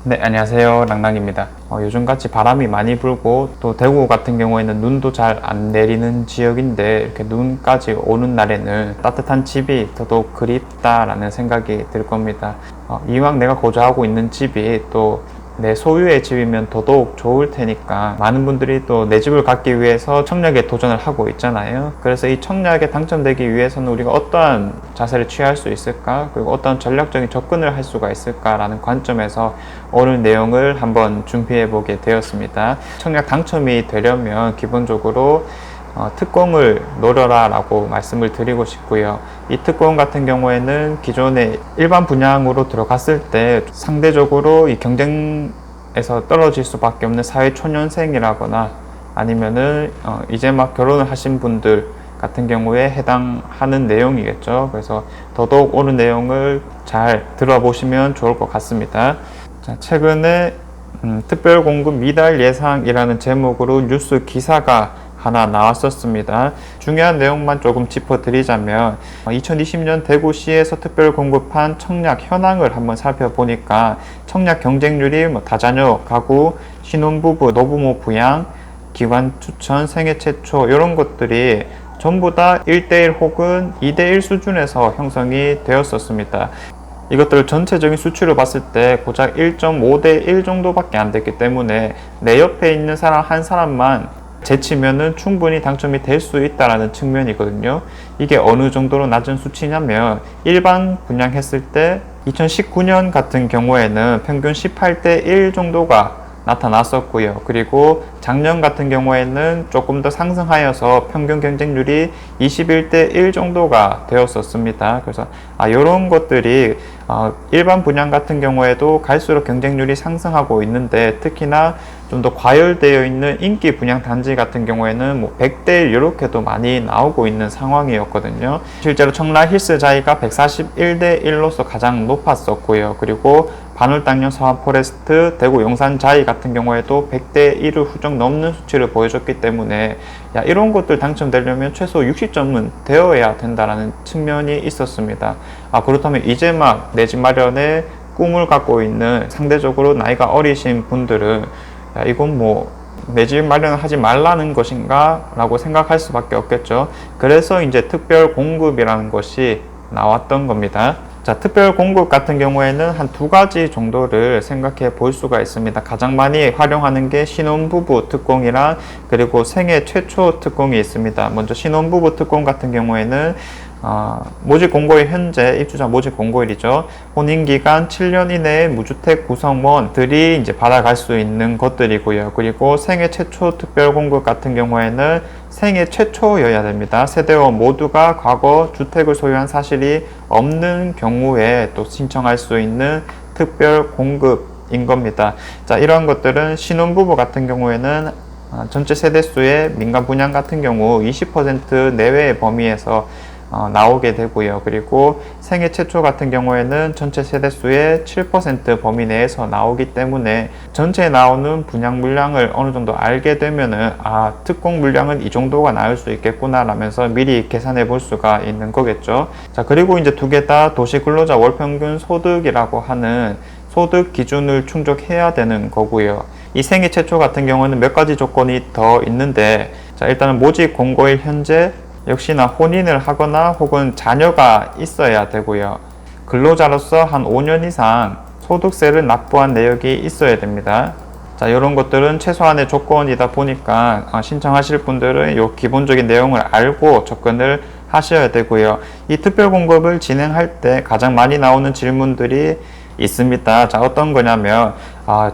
네, 안녕하세요. 랑랑입니다. 요즘같이 바람이 많이 불고 또 대구 같은 경우에는 눈도 잘 안 내리는 지역인데 이렇게 눈까지 오는 날에는 따뜻한 집이 더더욱 그립다라는 생각이 들 겁니다. 이왕 내가 거주하고 있는 집이 또 내 소유의 집이면 더더욱 좋을 테니까 많은 분들이 또 내 집을 갖기 위해서 청약에 도전을 하고 있잖아요. 그래서 이 청약에 당첨되기 위해서는 우리가 어떠한 자세를 취할 수 있을까? 그리고 어떤 전략적인 접근을 할 수가 있을까라는 관점에서 오늘 내용을 한번 준비해 보게 되었습니다. 청약 당첨이 되려면 기본적으로 특공을 노려라 라고 말씀을 드리고 싶고요. 이 특공 같은 경우에는 기존의 일반 분양으로 들어갔을 때 상대적으로 이 경쟁에서 떨어질 수밖에 없는 사회 초년생이라거나 아니면은 이제 막 결혼을 하신 분들 같은 경우에 해당하는 내용이겠죠. 그래서 더더욱 오늘 내용을 잘 들어보시면 좋을 것 같습니다. 자, 최근에 특별 공급 미달 예상이라는 제목으로 뉴스 기사가 하나 나왔었습니다. 중요한 내용만 조금 짚어드리자면 2020년 대구시에서 특별 공급한 청약 현황을 한번 살펴보니까 청약 경쟁률이 다자녀, 가구, 신혼부부, 노부모 부양, 기관 추천, 생애 최초 이런 것들이 전부 다 1대1 혹은 2대1 수준에서 형성이 되었었습니다. 이것들 전체적인 수치로 봤을 때 고작 1.5대1 정도밖에 안 됐기 때문에 내 옆에 있는 사람 한 사람만 제치면은 충분히 당첨이 될 수 있다라는 측면이거든요. 이게 어느 정도로 낮은 수치냐면 일반 분양했을 때 2019년 같은 경우에는 평균 18대 1 정도가 나타났었고요. 그리고 작년 같은 경우에는 조금 더 상승하여서 평균 경쟁률이 21대 1 정도가 되었었습니다. 그래서 이런 것들이 일반 분양 같은 경우에도 갈수록 경쟁률이 상승하고 있는데 특히나 좀 더 과열되어 있는 인기 분양 단지 같은 경우에는 100대 1 이렇게도 많이 나오고 있는 상황이었거든요. 실제로 청라 힐스자이가 141대 1로서 가장 높았었고요. 그리고 반월당년 서안 포레스트, 대구 용산자이 같은 경우에도 100대 1을 훌쩍 넘는 수치를 보여줬기 때문에 이런 것들 당첨되려면 최소 60점은 되어야 된다라는 측면이 있었습니다. 그렇다면 이제 막 내 집 마련에 꿈을 갖고 있는 상대적으로 나이가 어리신 분들은 이건 내 집 마련을 하지 말라는 것인가 라고 생각할 수밖에 없겠죠. 그래서 이제 특별 공급이라는 것이 나왔던 겁니다. 자, 특별 공급 같은 경우에는 한 두 가지 정도를 생각해 볼 수가 있습니다. 가장 많이 활용하는 게 신혼부부 특공이랑 그리고 생애 최초 특공이 있습니다. 먼저 신혼부부 특공 같은 경우에는 모집 공고일 현재 입주자 모집 공고일이죠. 혼인기간 7년 이내에 무주택 구성원들이 이제 받아갈 수 있는 것들이고요. 그리고 생애 최초 특별 공급 같은 경우에는 생애 최초여야 됩니다. 세대원 모두가 과거 주택을 소유한 사실이 없는 경우에 또 신청할 수 있는 특별 공급인 겁니다. 자, 이러한 것들은 신혼부부 같은 경우에는 전체 세대수의 민간 분양 같은 경우 20% 내외의 범위에서 나오게 되고요. 그리고 생애 최초 같은 경우에는 전체 세대수의 7% 범위 내에서 나오기 때문에 전체에 나오는 분양 물량을 어느 정도 알게 되면은 특공 물량은 이 정도가 나올 수 있겠구나 라면서 미리 계산해 볼 수가 있는 거겠죠. 자, 그리고 이제 두 개 다 도시 근로자 월평균 소득이라고 하는 소득 기준을 충족해야 되는 거고요. 이 생애 최초 같은 경우는 몇 가지 조건이 더 있는데, 자, 일단은 모집 공고일 현재 역시나 혼인을 하거나 혹은 자녀가 있어야 되고요. 근로자로서 한 5년 이상 소득세를 납부한 내역이 있어야 됩니다. 자, 이런 것들은 최소한의 조건이다 보니까 신청하실 분들은 이 기본적인 내용을 알고 접근을 하셔야 되고요. 이 특별 공급을 진행할 때 가장 많이 나오는 질문들이 있습니다. 자, 어떤 거냐면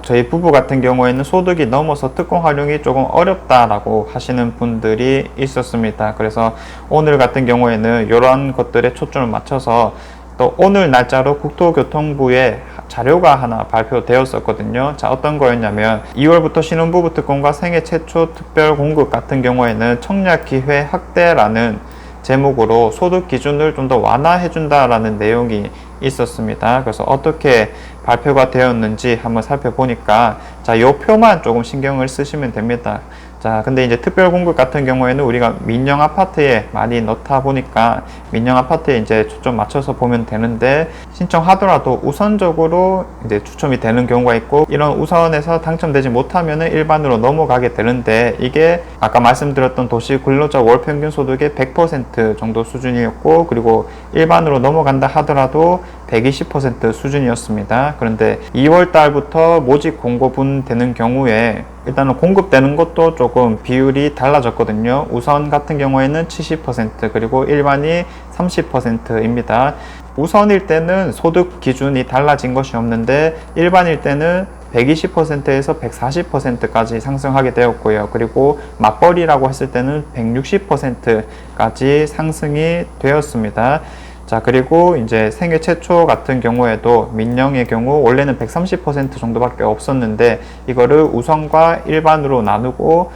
저희 부부 같은 경우에는 소득이 넘어서 특공 활용이 조금 어렵다라고 하시는 분들이 있었습니다. 그래서 오늘 같은 경우에는 이러한 것들에 초점을 맞춰서 또 오늘 날짜로 국토교통부에 자료가 하나 발표되었었거든요. 자, 어떤 거였냐면 2월부터 신혼부부 특공과 생애 최초 특별 공급 같은 경우에는 청약 기회 확대라는 제목으로 소득 기준을 좀 더 완화해 준다라는 내용이 있었습니다. 그래서 어떻게 발표가 되었는지 한번 살펴보니까 이 표만 조금 신경을 쓰시면 됩니다. 자, 근데 이제 특별 공급 같은 경우에는 우리가 민영 아파트에 많이 넣다 보니까 민영 아파트에 이제 초점 맞춰서 보면 되는데, 신청하더라도 우선적으로 이제 추첨이 되는 경우가 있고, 이런 우선에서 당첨되지 못하면은 일반으로 넘어가게 되는데, 이게 아까 말씀드렸던 도시 근로자 월 평균 소득의 100% 정도 수준이었고, 그리고 일반으로 넘어간다 하더라도 120% 수준이었습니다. 그런데 2월 달부터 모집 공고분 되는 경우에 일단은 공급되는 것도 조금 비율이 달라졌거든요. 우선 같은 경우에는 70%, 그리고 일반이 30%입니다. 우선일 때는 소득 기준이 달라진 것이 없는데, 일반일 때는 120%에서 140%까지 상승하게 되었고요. 그리고 맞벌이라고 했을 때는 160%까지 상승이 되었습니다. 자, 그리고 이제 생애 최초 같은 경우에도 민영의 경우 원래는 130% 정도밖에 없었는데, 이거를 우선과 일반으로 나누고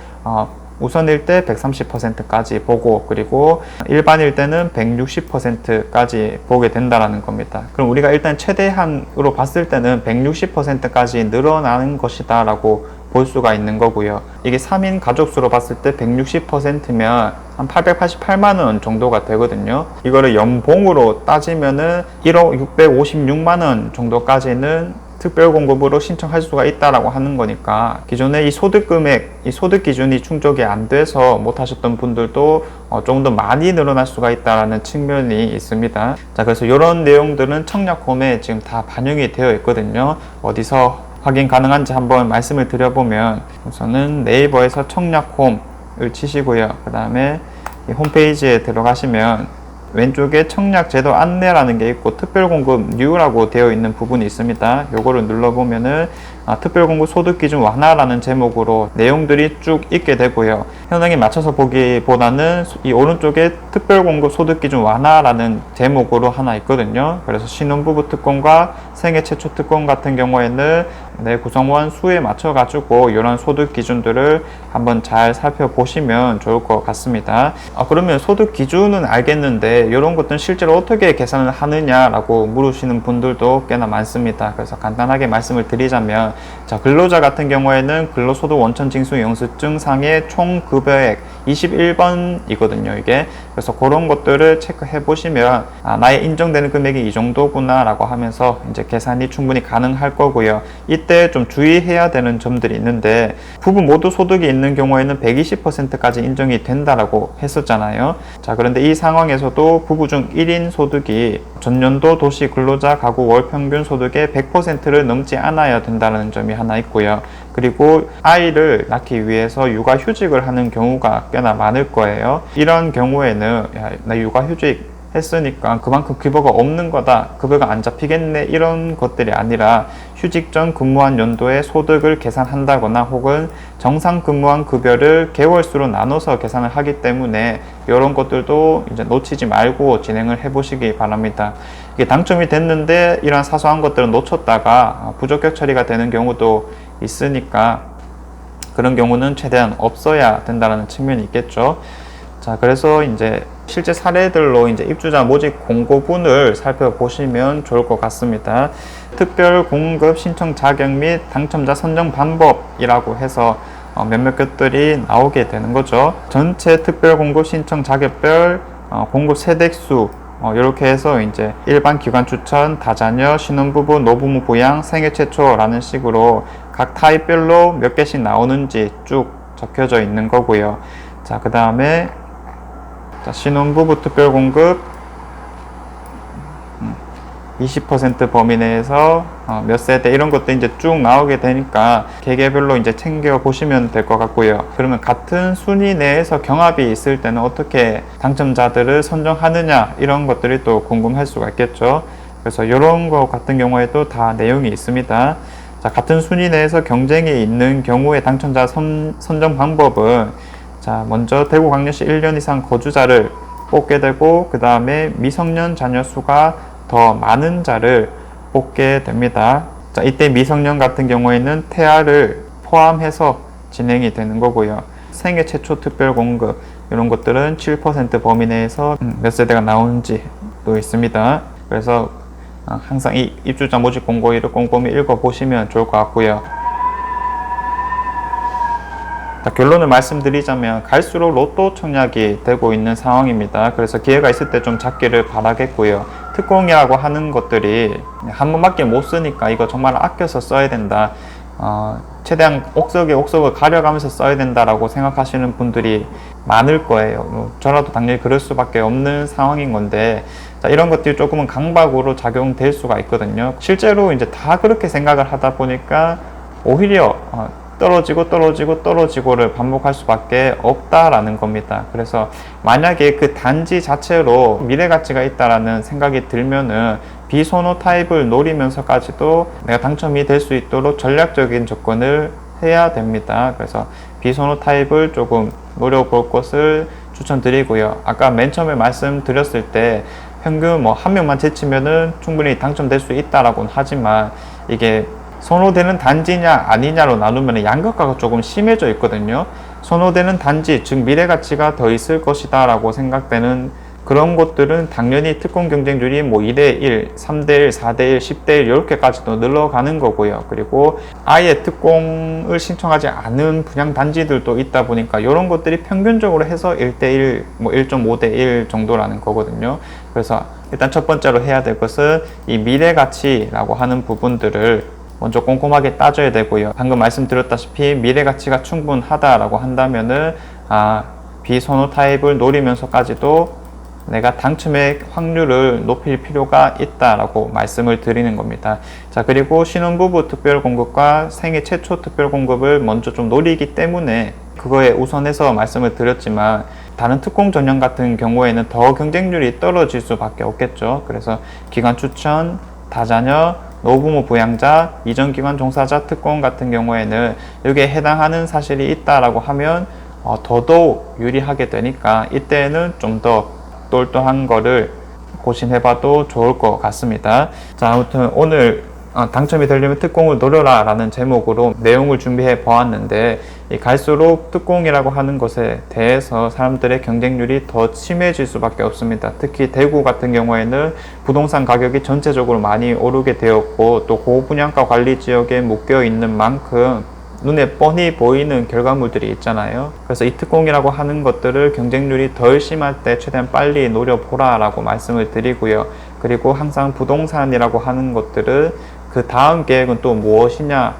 우선일 때 130%까지 보고, 그리고 일반일 때는 160%까지 보게 된다라는 겁니다. 그럼 우리가 일단 최대한으로 봤을 때는 160%까지 늘어나는 것이다 라고 볼 수가 있는 거고요. 이게 3인 가족수로 봤을 때 160%면 한 888만 원 정도가 되거든요. 이거를 연봉으로 따지면은 1억 656만 원 정도까지는 특별 공급으로 신청할 수가 있다라고 하는 거니까, 기존에 이 소득 금액, 이 소득 기준이 충족이 안 돼서 못 하셨던 분들도 조금 더 많이 늘어날 수가 있다라는 측면이 있습니다. 자, 그래서 이런 내용들은 청약홈에 지금 다 반영이 되어 있거든요. 어디서 확인 가능한지 한번 말씀을 드려보면, 우선은 네이버에서 청약홈을 치시고요. 그 다음에 홈페이지에 들어가시면 왼쪽에 청약제도 안내라는 게 있고, 특별공급 뉴라고 되어 있는 부분이 있습니다. 요거를 눌러보면은 특별공급 소득기준 완화라는 제목으로 내용들이 쭉 있게 되고요. 현황에 맞춰서 보기보다는 이 오른쪽에 특별공급 소득기준 완화라는 제목으로 하나 있거든요. 그래서 신혼부부 특권과 생애 최초 특권 같은 경우에는 내 구성원 수에 맞춰 가지고 이런 소득 기준들을 한번 잘 살펴보시면 좋을 것 같습니다. 그러면 소득 기준은 알겠는데 이런 것들은 실제로 어떻게 계산을 하느냐라고 물으시는 분들도 꽤나 많습니다. 그래서 간단하게 말씀을 드리자면, 자, 근로자 같은 경우에는 근로소득 원천징수 영수증 상의 총 급여액 21번이거든요, 이게. 그래서 그런 것들을 체크해 보시면 나의 인정되는 금액이 이 정도구나 라고 하면서 이제 계산이 충분히 가능할 거고요. 이때 좀 주의해야 되는 점들이 있는데, 부부 모두 소득이 있는 경우에는 120%까지 인정이 된다라고 했었잖아요. 자, 그런데 이 상황에서도 부부 중 1인 소득이 전년도 도시 근로자 가구 월 평균 소득의 100%를 넘지 않아야 된다는 점이 하나 있고요. 그리고 아이를 낳기 위해서 육아휴직을 하는 경우가 꽤나 많을 거예요. 이런 경우에는 나 육아휴직 했으니까 그만큼 급여가 없는 거다, 급여가 안 잡히겠네, 이런 것들이 아니라 휴직 전 근무한 연도의 소득을 계산한다거나 혹은 정상 근무한 급여를 개월수로 나눠서 계산을 하기 때문에 이런 것들도 이제 놓치지 말고 진행을 해 보시기 바랍니다. 이게 당첨이 됐는데 이런 사소한 것들은 놓쳤다가 부적격 처리가 되는 경우도 있으니까 그런 경우는 최대한 없어야 된다는 측면이 있겠죠. 자, 그래서 이제 실제 사례들로 이제 입주자 모집 공고분을 살펴보시면 좋을 것 같습니다. 특별 공급 신청 자격 및 당첨자 선정 방법이라고 해서 몇몇 것들이 나오게 되는 거죠. 전체 특별 공급 신청 자격별 공급 세대수 이렇게 해서 이제 일반 기관 추천, 다자녀, 신혼부부, 노부모 부양, 생애 최초라는 식으로 각 타입별로 몇 개씩 나오는지 쭉 적혀져 있는 거고요. 자, 그 다음에 신혼부부 특별공급 20% 범위 내에서 몇 세대 이런 것도 이제 쭉 나오게 되니까 개개별로 이제 챙겨 보시면 될 것 같고요. 그러면 같은 순위 내에서 경합이 있을 때는 어떻게 당첨자들을 선정하느냐, 이런 것들이 또 궁금할 수가 있겠죠. 그래서 이런 것 같은 경우에도 다 내용이 있습니다. 자, 같은 순위 내에서 경쟁이 있는 경우에 당첨자 선정 방법은, 자, 먼저 대구광역시 1년 이상 거주자를 뽑게 되고, 그 다음에 미성년 자녀 수가 더 많은 자를 뽑게 됩니다. 자, 이때 미성년 같은 경우에는 태아를 포함해서 진행이 되는 거고요. 생애 최초 특별 공급 이런 것들은 7% 범위 내에서 몇 세대가 나오는지도 있습니다. 그래서 항상 이 입주자 모집 공고일을 꼼꼼히 읽어보시면 좋을 것 같고요. 자, 결론을 말씀드리자면 갈수록 로또 청약이 되고 있는 상황입니다. 그래서 기회가 있을 때 좀 잡기를 바라겠고요. 특공이라고 하는 것들이 한 번밖에 못 쓰니까 이거 정말 아껴서 써야 된다. 최대한 옥석에 옥석을 가려가면서 써야 된다라고 생각하시는 분들이 많을 거예요. 저라도 당연히 그럴 수밖에 없는 상황인 건데, 자, 이런 것들이 조금은 강박으로 작용될 수가 있거든요. 실제로 이제 다 그렇게 생각을 하다 보니까 오히려 떨어지고를 반복할 수밖에 없다라는 겁니다. 그래서 만약에 그 단지 자체로 미래 가치가 있다라는 생각이 들면은 비선호 타입을 노리면서까지도 내가 당첨이 될 수 있도록 전략적인 접근을 해야 됩니다. 그래서 비선호 타입을 조금 노려볼 것을 추천드리고요. 아까 맨 처음에 말씀드렸을 때 평균 한 명만 제치면은 충분히 당첨될 수 있다라고는 하지만 이게 선호되는 단지냐 아니냐로 나누면 양극화가 조금 심해져 있거든요. 선호되는 단지, 즉 미래 가치가 더 있을 것이다 라고 생각되는 그런 것들은 당연히 특공 경쟁률이 2대1, 3대1, 4대1, 10대1 이렇게까지도 늘어가는 거고요. 그리고 아예 특공을 신청하지 않은 분양 단지들도 있다 보니까 이런 것들이 평균적으로 해서 1대1, 1.5대1 정도라는 거거든요. 그래서 일단 첫 번째로 해야 될 것은 이 미래 가치라고 하는 부분들을 먼저 꼼꼼하게 따져야 되고요. 방금 말씀드렸다시피 미래 가치가 충분하다라고 한다면은 비선호 타입을 노리면서까지도 내가 당첨의 확률을 높일 필요가 있다라고 말씀을 드리는 겁니다. 자, 그리고 신혼부부 특별공급과 생애 최초 특별공급을 먼저 좀 노리기 때문에 그거에 우선해서 말씀을 드렸지만 다른 특공 전형 같은 경우에는 더 경쟁률이 떨어질 수밖에 없겠죠. 그래서 기관 추천, 다자녀, 노부모 부양자, 이전기관 종사자 특공 같은 경우에는 여기에 해당하는 사실이 있다라고 하면 더더욱 유리하게 되니까 이때는 좀 더 똘똘한 거를 고심해봐도 좋을 것 같습니다. 자, 아무튼 오늘 당첨이 되려면 특공을 노려라 라는 제목으로 내용을 준비해 보았는데 갈수록 특공이라고 하는 것에 대해서 사람들의 경쟁률이 더 심해질 수밖에 없습니다. 특히 대구 같은 경우에는 부동산 가격이 전체적으로 많이 오르게 되었고 또 고분양가 관리 지역에 묶여 있는 만큼 눈에 뻔히 보이는 결과물들이 있잖아요. 그래서 이 특공이라고 하는 것들을 경쟁률이 덜 심할 때 최대한 빨리 노려보라 라고 말씀을 드리고요. 그리고 항상 부동산이라고 하는 것들은 그 다음 계획은 또 무엇이냐,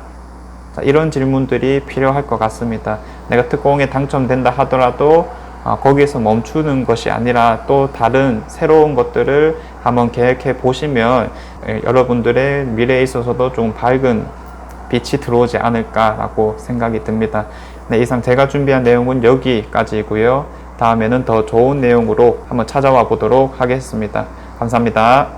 자, 이런 질문들이 필요할 것 같습니다. 내가 특공에 당첨된다 하더라도 거기에서 멈추는 것이 아니라 또 다른 새로운 것들을 한번 계획해 보시면 여러분들의 미래에 있어서도 좀 밝은 빛이 들어오지 않을까라고 생각이 듭니다. 네, 이상 제가 준비한 내용은 여기까지고요. 다음에는 더 좋은 내용으로 한번 찾아와 보도록 하겠습니다. 감사합니다.